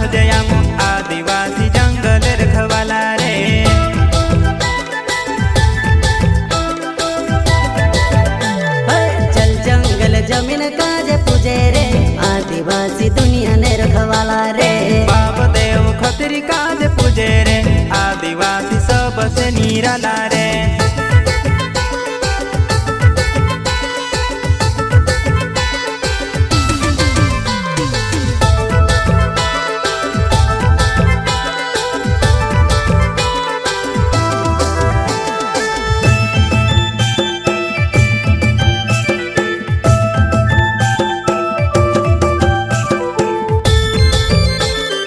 भजयामो आदिवासी जंगल रखवाला रे। चल जंगल जमीन काज पूजे रे आदिवासी दुनिया ने रखवाला रे। बाप देव खतरी काज पूजे रे आदिवासी सबसे निराला रे।